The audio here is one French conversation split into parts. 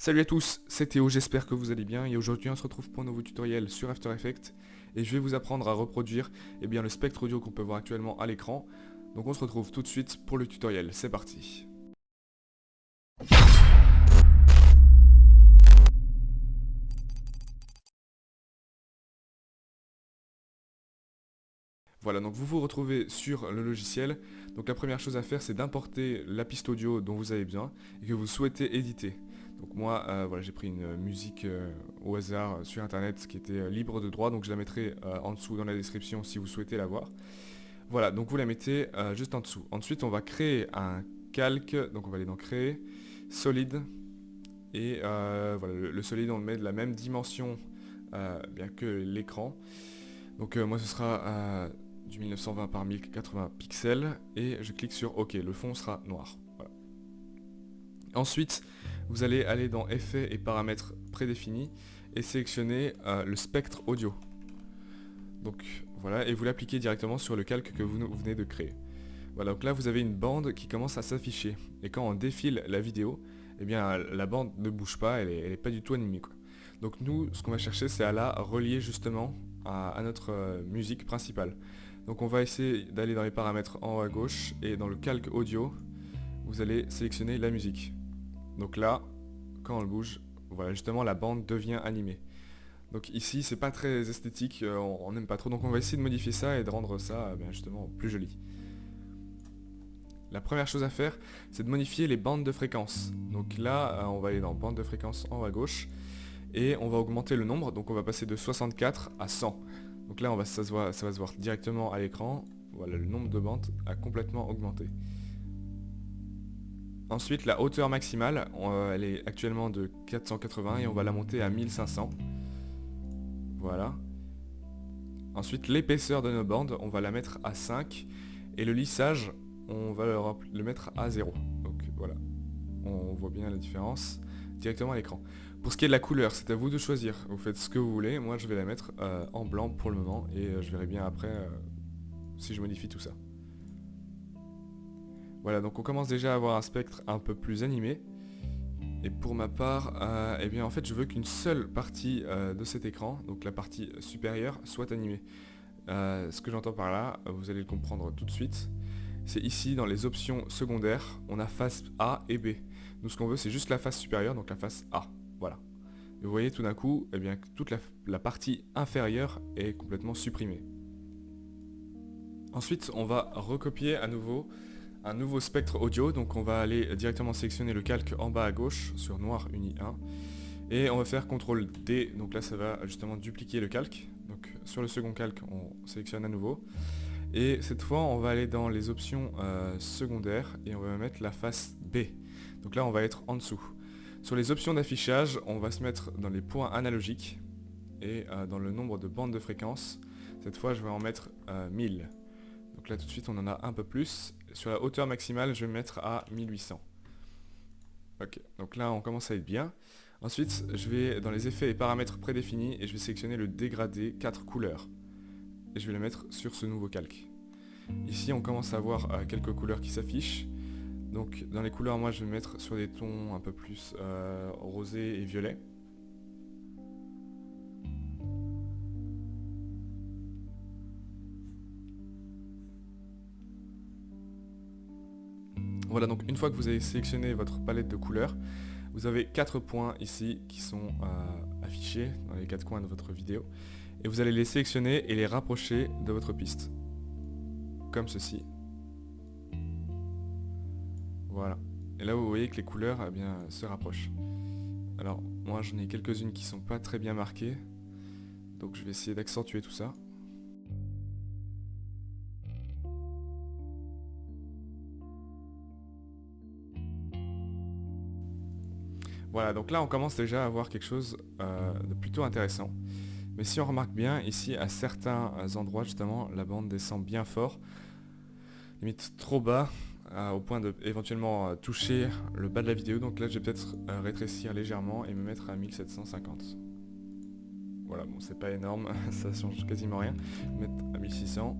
Salut à tous, c'est Théo, j'espère que vous allez bien et aujourd'hui on se retrouve pour un nouveau tutoriel sur After Effects et je vais vous apprendre à reproduire le spectre audio qu'on peut voir actuellement à l'écran. Donc on se retrouve tout de suite pour le tutoriel, c'est parti. Voilà, donc vous vous retrouvez sur le logiciel. Donc la première chose à faire, c'est d'importer la piste audio dont vous avez besoin et que vous souhaitez éditer. Donc moi, voilà, j'ai pris une musique au hasard sur internet qui était libre de droit, donc je la mettrai en dessous dans la description si vous souhaitez la voir. Voilà, donc vous la mettez juste en dessous. Ensuite, on va créer un calque, donc on va aller dans créer, solide, et voilà, le solide on le met de la même dimension bien que l'écran. Donc moi ce sera du 1920 par 1080 pixels et je clique sur OK, le fond sera noir. Voilà. Ensuite, vous allez aller dans effets et paramètres prédéfinis et sélectionner le spectre audio. Donc voilà, et vous l'appliquez directement sur le calque que vous venez de créer. Voilà, donc là vous avez une bande qui commence à s'afficher. Et quand on défile la vidéo, eh bien la bande ne bouge pas, elle est pas du tout animée, quoi. Donc nous, ce qu'on va chercher, c'est à la relier justement à notre musique principale. Donc on va essayer d'aller dans les paramètres en haut à gauche, et dans le calque audio, vous allez sélectionner la musique. Donc là, quand on le bouge, voilà, justement la bande devient animée. Donc ici, c'est pas très esthétique, on n'aime pas trop, donc on va essayer de modifier ça et de rendre ça justement plus joli. La première chose à faire, c'est de modifier les bandes de fréquence. Donc là, on va aller dans bande de fréquence en haut à gauche, et on va augmenter le nombre, donc on va passer de 64 à 100. Donc là, ça va se voir directement à l'écran. Voilà, le nombre de bandes a complètement augmenté. Ensuite, la hauteur maximale, elle est actuellement de 480 et on va la monter à 1500. Voilà. Ensuite, l'épaisseur de nos bandes, on va la mettre à 5. Et le lissage, on va le mettre à 0. Donc voilà, on voit bien la différence directement à l'écran. Pour ce qui est de la couleur, c'est à vous de choisir. Vous faites ce que vous voulez. Moi, je vais la mettre en blanc pour le moment et je verrai bien après si je modifie tout ça. Voilà, donc on commence déjà à avoir un spectre un peu plus animé. Et pour ma part, eh bien en fait, je veux qu'une seule partie de cet écran, donc la partie supérieure, soit animée. Ce que j'entends par là, vous allez le comprendre tout de suite. C'est ici dans les options secondaires, on a face A et B. Nous ce qu'on veut c'est juste la face supérieure, donc la face A. Voilà. Et vous voyez tout d'un coup, eh bien, toute la partie inférieure est complètement supprimée. Ensuite, on va recopier à nouveau un nouveau spectre audio, donc on va aller directement sélectionner le calque en bas à gauche sur noir uni 1. Et on va faire CTRL D, donc là ça va justement dupliquer le calque. Donc sur le second calque, on sélectionne à nouveau. Et cette fois, on va aller dans les options secondaires et on va mettre la face B. Donc là, on va être en dessous. Sur les options d'affichage, on va se mettre dans les points analogiques et dans le nombre de bandes de fréquence. Cette fois, je vais en mettre 1000. Donc là, tout de suite, on en a un peu plus. Sur la hauteur maximale, je vais me mettre à 1800. Ok, donc là, on commence à être bien. Ensuite, je vais dans les effets et paramètres prédéfinis et je vais sélectionner le dégradé 4 couleurs. Et je vais le mettre sur ce nouveau calque. Ici on commence à voir quelques couleurs qui s'affichent. Donc dans les couleurs, moi je vais me mettre sur des tons un peu plus rosé et violet. Voilà, donc une fois que vous avez sélectionné votre palette de couleurs, vous avez 4 points ici qui sont affichés dans les 4 coins de votre vidéo. Et vous allez les sélectionner et les rapprocher de votre piste. Comme ceci. Voilà. Et là vous voyez que les couleurs se rapprochent. Alors moi j'en ai quelques-unes qui sont pas très bien marquées. Donc je vais essayer d'accentuer tout ça. Voilà, donc là on commence déjà à voir quelque chose de plutôt intéressant. Mais si on remarque bien, ici à certains endroits justement, la bande descend bien fort, limite trop bas, au point de éventuellement toucher le bas de la vidéo. Donc là je vais peut-être rétrécir légèrement et me mettre à 1750. Voilà, bon c'est pas énorme, ça change quasiment rien. Mettre à 1600.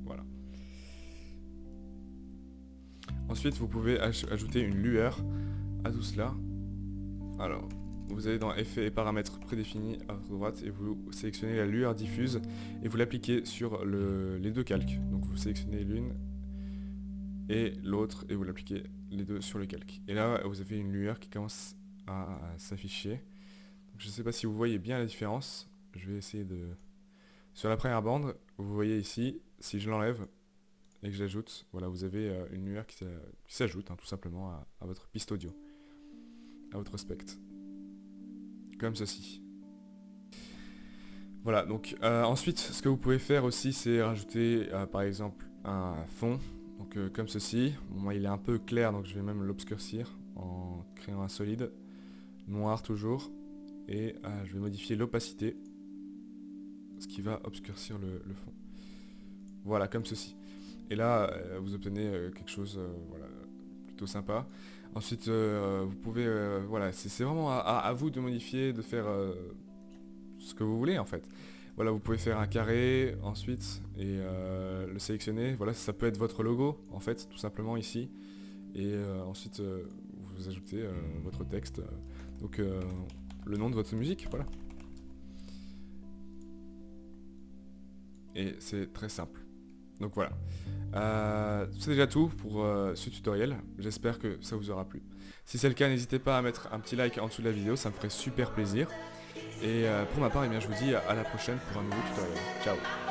Voilà. Ensuite vous pouvez ajouter une lueur à tout cela, alors vous allez dans effets et paramètres prédéfinis à votre droite et vous sélectionnez la lueur diffuse et vous l'appliquez sur les deux calques. Donc vous sélectionnez l'une et l'autre et vous l'appliquez les deux sur le calque. Et là vous avez une lueur qui commence à s'afficher. Je ne sais pas si vous voyez bien la différence. Je vais essayer de... Sur la première bande, vous voyez ici, si je l'enlève et que j'ajoute, voilà, vous avez une lueur qui s'ajoute tout simplement à votre piste audio, à votre spectre. Comme ceci. Voilà, donc ensuite, ce que vous pouvez faire aussi, c'est rajouter par exemple un fond, donc comme ceci. Bon, moi il est un peu clair, donc je vais même l'obscurcir en créant un solide, noir toujours, et je vais modifier l'opacité, ce qui va obscurcir le fond. Voilà, comme ceci. Et là, vous obtenez quelque chose voilà, plutôt sympa. Ensuite, vous pouvez, voilà, c'est vraiment à vous de modifier, de faire ce que vous voulez en fait. Voilà, vous pouvez faire un carré ensuite et le sélectionner. Voilà, ça peut être votre logo en fait, tout simplement ici. Et ensuite, vous ajoutez votre texte, donc le nom de votre musique, voilà. Et c'est très simple. Donc voilà. C'est déjà tout pour ce tutoriel. J'espère que ça vous aura plu. Si c'est le cas, n'hésitez pas à mettre un petit like en dessous de la vidéo, ça me ferait super plaisir. Et pour ma part, eh bien, je vous dis à la prochaine pour un nouveau tutoriel. Ciao.